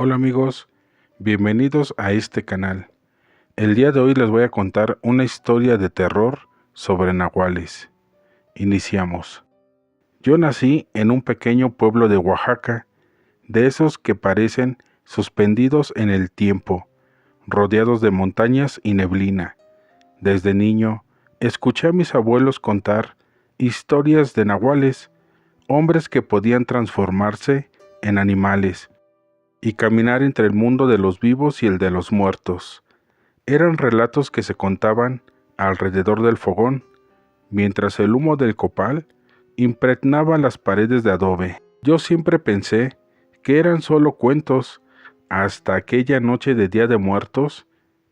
Hola amigos, bienvenidos a este canal. El día de hoy les voy a contar una historia de terror sobre nahuales. Iniciamos. Yo nací en un pequeño pueblo de Oaxaca, de esos que parecen suspendidos en el tiempo, rodeados de montañas y neblina. Desde niño, escuché a mis abuelos contar historias de nahuales, hombres que podían transformarse en animales y caminar entre el mundo de los vivos y el de los muertos. Eran relatos que se contaban alrededor del fogón, mientras el humo del copal impregnaba las paredes de adobe. Yo siempre pensé que eran solo cuentos, hasta aquella noche de Día de Muertos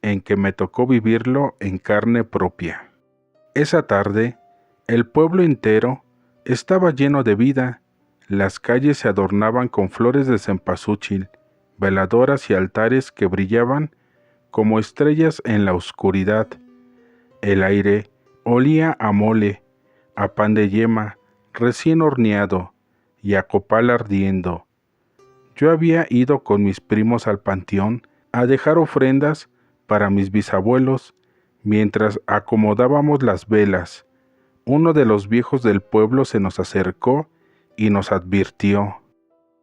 en que me tocó vivirlo en carne propia. Esa tarde, el pueblo entero estaba lleno de vida. Las calles se adornaban con flores de cempasúchil, veladoras y altares que brillaban como estrellas en la oscuridad. El aire olía a mole, a pan de yema recién horneado y a copal ardiendo. Yo había ido con mis primos al panteón a dejar ofrendas para mis bisabuelos. Mientras acomodábamos las velas, uno de los viejos del pueblo se nos acercó y nos advirtió: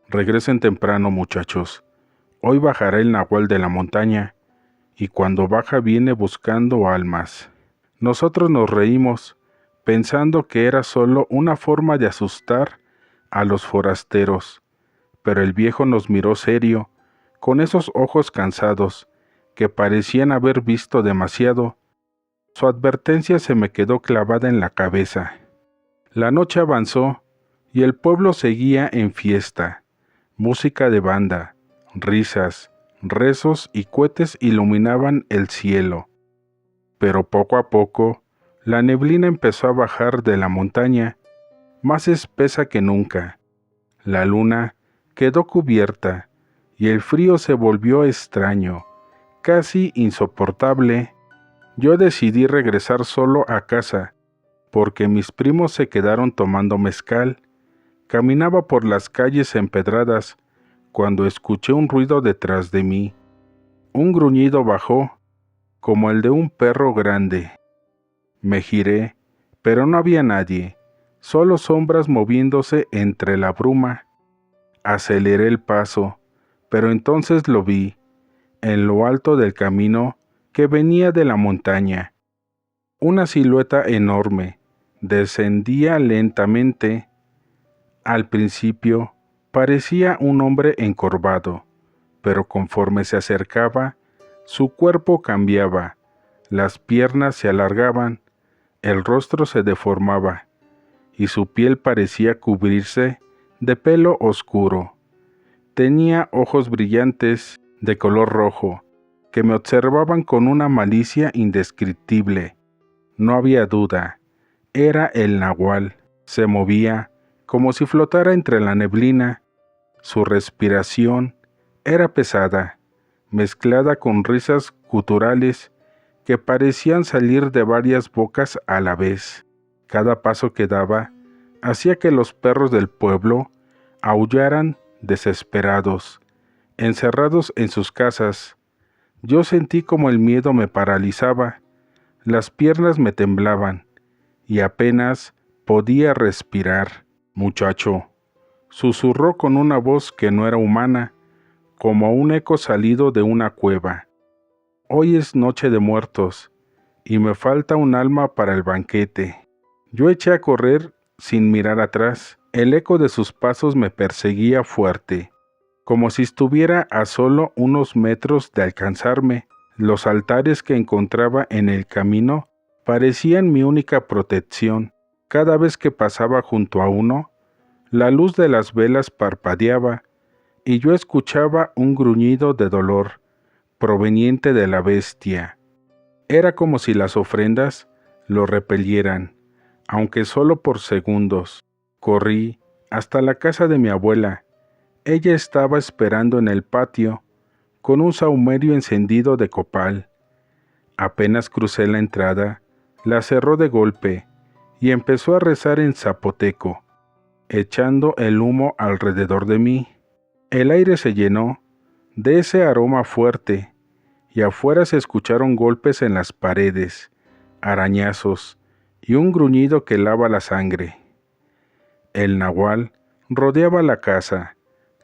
regresen temprano, muchachos. Hoy bajará el nahual de la montaña, y cuando baja viene buscando almas. Nosotros nos reímos, pensando que era solo una forma de asustar a los forasteros, pero el viejo nos miró serio, con esos ojos cansados, que parecían haber visto demasiado. Su advertencia se me quedó clavada en la cabeza. La noche avanzó, y el pueblo seguía en fiesta. Música de banda, risas, rezos y cohetes iluminaban el cielo. Pero poco a poco, la neblina empezó a bajar de la montaña, más espesa que nunca. La luna quedó cubierta, y el frío se volvió extraño, casi insoportable. Yo decidí regresar solo a casa, porque mis primos se quedaron tomando mezcal. Caminaba por las calles empedradas, cuando escuché un ruido detrás de mí. Un gruñido bajó, como el de un perro grande. Me giré, pero no había nadie, solo sombras moviéndose entre la bruma. Aceleré el paso, pero entonces lo vi, en lo alto del camino que venía de la montaña. Una silueta enorme descendía lentamente. Al principio parecía un hombre encorvado, pero conforme se acercaba, su cuerpo cambiaba, las piernas se alargaban, el rostro se deformaba, y su piel parecía cubrirse de pelo oscuro. Tenía ojos brillantes de color rojo, que me observaban con una malicia indescriptible. No había duda, era el nahual. Se movía como si flotara entre la neblina. Su respiración era pesada, mezclada con risas guturales que parecían salir de varias bocas a la vez. Cada paso que daba hacía que los perros del pueblo aullaran desesperados, encerrados en sus casas. Yo sentí como el miedo me paralizaba, las piernas me temblaban, y apenas podía respirar. Muchacho, susurró con una voz que no era humana, como un eco salido de una cueva. Hoy es noche de muertos, y me falta un alma para el banquete. Yo eché a correr sin mirar atrás. El eco de sus pasos me perseguía fuerte, como si estuviera a solo unos metros de alcanzarme. Los altares que encontraba en el camino parecían mi única protección. Cada vez que pasaba junto a uno, la luz de las velas parpadeaba, y yo escuchaba un gruñido de dolor proveniente de la bestia. Era como si las ofrendas lo repelieran, aunque solo por segundos. Corrí hasta la casa de mi abuela. Ella estaba esperando en el patio, con un sahumerio encendido de copal. Apenas crucé la entrada, la cerró de golpe y empezó a rezar en zapoteco, echando el humo alrededor de mí. El aire se llenó de ese aroma fuerte, y afuera se escucharon golpes en las paredes, arañazos y un gruñido que helaba la sangre. El nahual rodeaba la casa,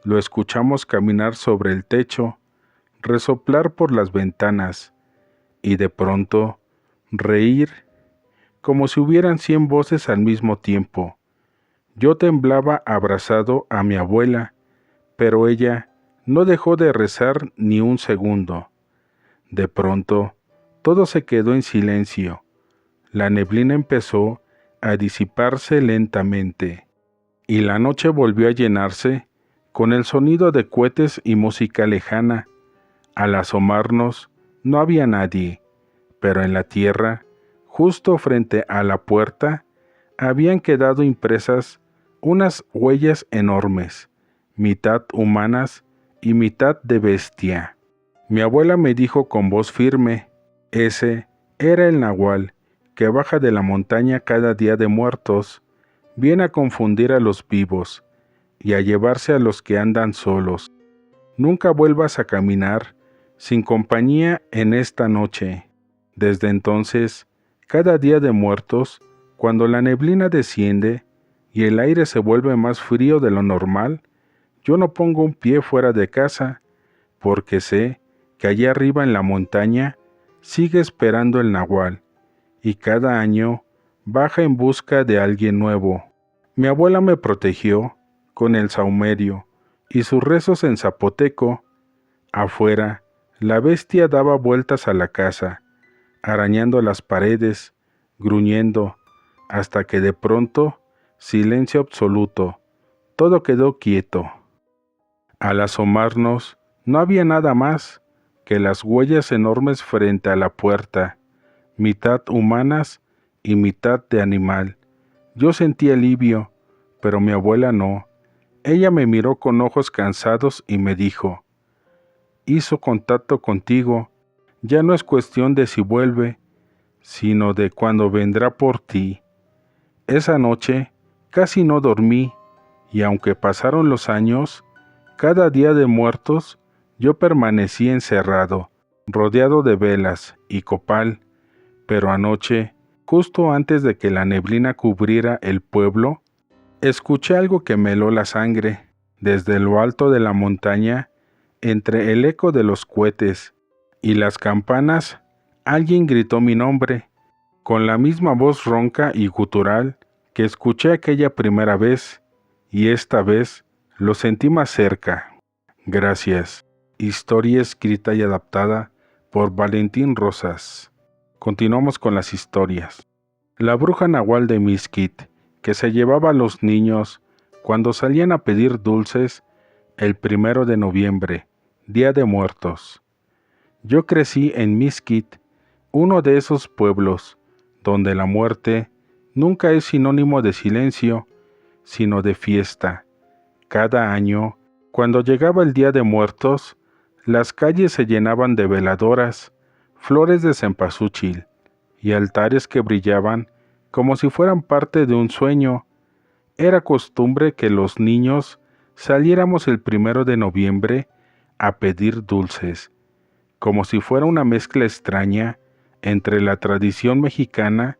lo escuchamos caminar sobre el techo, resoplar por las ventanas, y de pronto reír, como si hubieran 100 voces al mismo tiempo. Yo temblaba abrazado a mi abuela, pero ella no dejó de rezar ni un segundo. De pronto, todo se quedó en silencio. La neblina empezó a disiparse lentamente, y la noche volvió a llenarse con el sonido de cohetes y música lejana. Al asomarnos, no había nadie, pero en la tierra, justo frente a la puerta, habían quedado impresas unas huellas enormes, mitad humanas y mitad de bestia. Mi abuela me dijo con voz firme: ese era el nahual que baja de la montaña cada día de muertos, viene a confundir a los vivos y a llevarse a los que andan solos. Nunca vuelvas a caminar sin compañía en esta noche. Desde entonces, cada día de muertos, cuando la neblina desciende y el aire se vuelve más frío de lo normal, yo no pongo un pie fuera de casa, porque sé que allá arriba en la montaña sigue esperando el nahual, y cada año baja en busca de alguien nuevo. Mi abuela me protegió con el sahumerio y sus rezos en zapoteco. Afuera, la bestia daba vueltas a la casa, arañando las paredes, gruñendo, hasta que de pronto, silencio absoluto, todo quedó quieto. Al asomarnos, no había nada más que las huellas enormes frente a la puerta, mitad humanas y mitad de animal. Yo sentí alivio, pero mi abuela no. Ella me miró con ojos cansados y me dijo: hizo contacto contigo, ya no es cuestión de si vuelve, sino de cuándo vendrá por ti. Esa noche casi no dormí, y aunque pasaron los años, cada día de muertos yo permanecí encerrado, rodeado de velas y copal, pero anoche, justo antes de que la neblina cubriera el pueblo, escuché algo que me heló la sangre. Desde lo alto de la montaña, entre el eco de los cohetes y las campanas, alguien gritó mi nombre, con la misma voz ronca y gutural que escuché aquella primera vez, y esta vez lo sentí más cerca. Gracias. Historia escrita y adaptada por Valentín Rosas. Continuamos con las historias. La bruja nahual de Mixquic, que se llevaba a los niños cuando salían a pedir dulces el 1 de noviembre, Día de Muertos. Yo crecí en Mixquic, uno de esos pueblos donde la muerte nunca es sinónimo de silencio, sino de fiesta. Cada año, cuando llegaba el Día de Muertos, las calles se llenaban de veladoras, flores de cempasúchil y altares que brillaban como si fueran parte de un sueño. Era costumbre que los niños saliéramos el 1 de noviembre a pedir dulces, como si fuera una mezcla extraña entre la tradición mexicana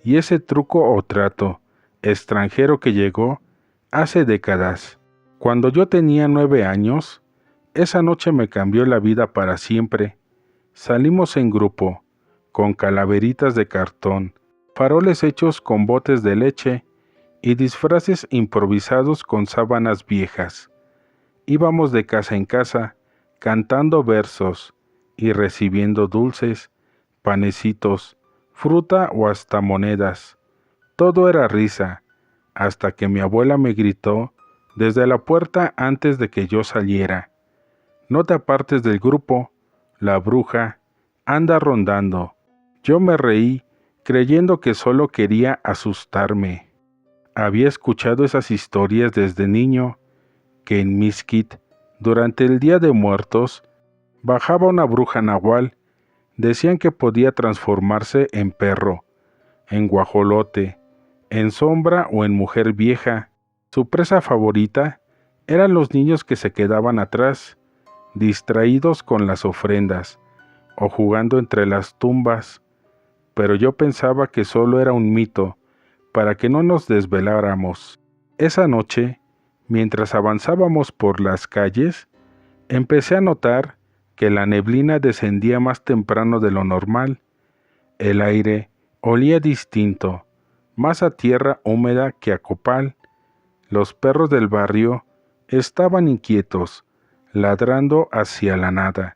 y ese truco o trato extranjero que llegó hace décadas. Cuando yo tenía 9 años, esa noche me cambió la vida para siempre. Salimos en grupo, con calaveritas de cartón, faroles hechos con botes de leche y disfraces improvisados con sábanas viejas. Íbamos de casa en casa, cantando versos y recibiendo dulces, panecitos, fruta o hasta monedas. Todo era risa, hasta que mi abuela me gritó desde la puerta antes de que yo saliera: no te apartes del grupo, la bruja anda rondando. Yo me reí, creyendo que solo quería asustarme. Había escuchado esas historias desde niño, que en Mixquic, durante el Día de Muertos, bajaba una bruja nahual. Decían que podía transformarse en perro, en guajolote, en sombra o en mujer vieja. Su presa favorita eran los niños que se quedaban atrás, distraídos con las ofrendas o jugando entre las tumbas, pero yo pensaba que solo era un mito para que no nos desveláramos. Esa noche, mientras avanzábamos por las calles, empecé a notar que la neblina descendía más temprano de lo normal. El aire olía distinto, más a tierra húmeda que a copal. Los perros del barrio estaban inquietos, ladrando hacia la nada.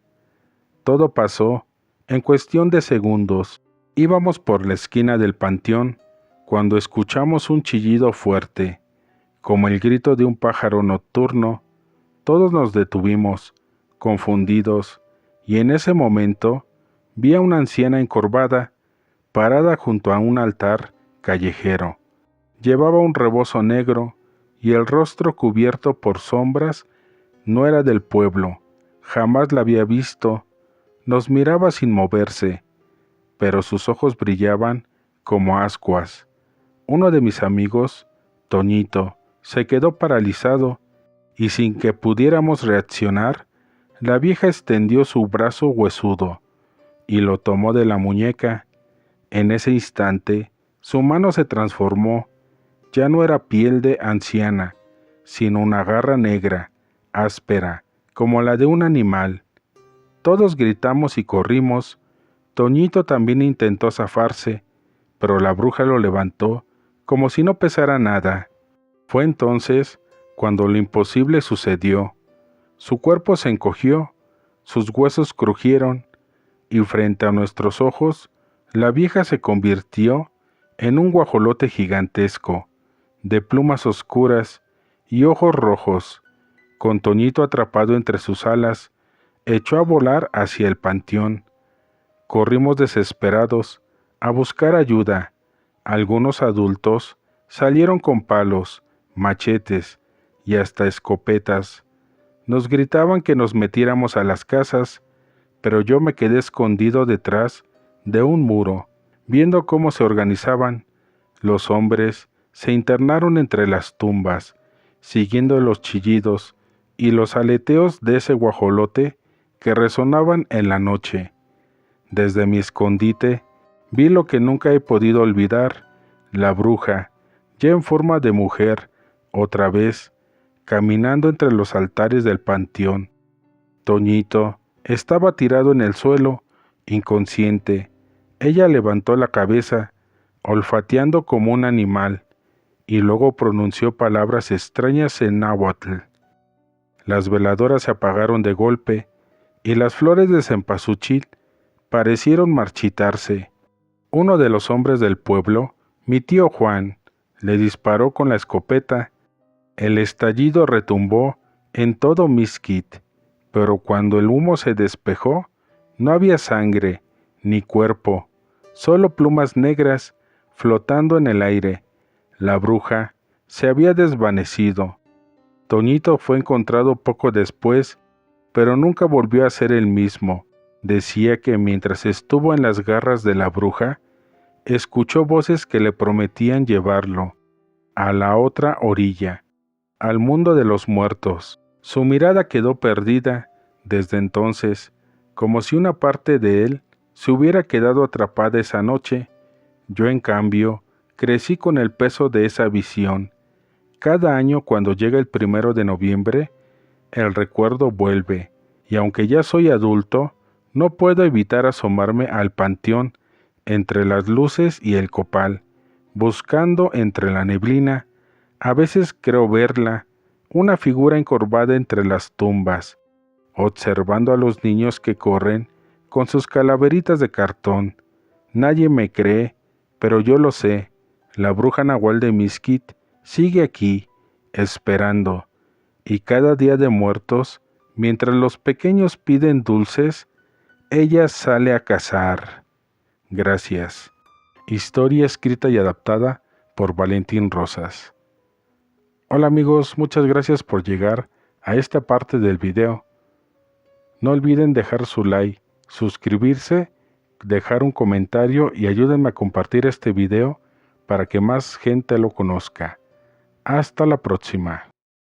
Todo pasó en cuestión de segundos. Íbamos por la esquina del panteón cuando escuchamos un chillido fuerte, como el grito de un pájaro nocturno. Todos nos detuvimos, confundidos, y en ese momento vi a una anciana encorvada, parada junto a un altar callejero. Llevaba un rebozo negro y el rostro cubierto por sombras. No era del pueblo, jamás la había visto. Nos miraba sin moverse, pero sus ojos brillaban como ascuas. Uno de mis amigos, Toñito, se quedó paralizado, y sin que pudiéramos reaccionar, la vieja extendió su brazo huesudo y lo tomó de la muñeca. En ese instante, su mano se transformó. Ya no era piel de anciana, sino una garra negra, áspera, como la de un animal. Todos gritamos y corrimos. Toñito también intentó zafarse, pero la bruja lo levantó como si no pesara nada. Fue entonces cuando lo imposible sucedió. Su cuerpo se encogió, sus huesos crujieron, y frente a nuestros ojos, la vieja se convirtió en un guajolote gigantesco, de plumas oscuras y ojos rojos. Con Toñito atrapado entre sus alas, echó a volar hacia el panteón. Corrimos desesperados a buscar ayuda. Algunos adultos salieron con palos, machetes y hasta escopetas. Nos gritaban que nos metiéramos a las casas, pero yo me quedé escondido detrás de un muro, viendo cómo se organizaban. Los hombres se internaron entre las tumbas, siguiendo los chillidos y los aleteos de ese guajolote que resonaban en la noche. Desde mi escondite vi lo que nunca he podido olvidar: la bruja, ya en forma de mujer, otra vez, caminando entre los altares del panteón. Toñito estaba tirado en el suelo, inconsciente. Ella levantó la cabeza, olfateando como un animal, y luego pronunció palabras extrañas en náhuatl. Las veladoras se apagaron de golpe, y las flores de cempasúchil parecieron marchitarse. Uno de los hombres del pueblo, mi tío Juan, le disparó con la escopeta. El estallido retumbó en todo Mixquic, pero cuando el humo se despejó, no había sangre ni cuerpo, solo plumas negras flotando en el aire. La bruja se había desvanecido. Toñito fue encontrado poco después, pero nunca volvió a ser el mismo. Decía que mientras estuvo en las garras de la bruja, escuchó voces que le prometían llevarlo a la otra orilla, al mundo de los muertos. Su mirada quedó perdida desde entonces, como si una parte de él se hubiera quedado atrapada esa noche. Yo, en cambio, crecí con el peso de esa visión. Cada año, cuando llega el 1 de noviembre, el recuerdo vuelve, y aunque ya soy adulto, no puedo evitar asomarme al panteón entre las luces y el copal, buscando entre la neblina. A veces creo verla, una figura encorvada entre las tumbas, observando a los niños que corren con sus calaveritas de cartón. Nadie me cree, pero yo lo sé. La bruja nahual de Mixquic sigue aquí, esperando, y cada día de muertos, mientras los pequeños piden dulces, ella sale a cazar. Gracias. Historia escrita y adaptada por Valentín Rosas. Hola amigos, muchas gracias por llegar a esta parte del video. No olviden dejar su like, suscribirse, dejar un comentario y ayúdenme a compartir este video para que más gente lo conozca. Hasta la próxima.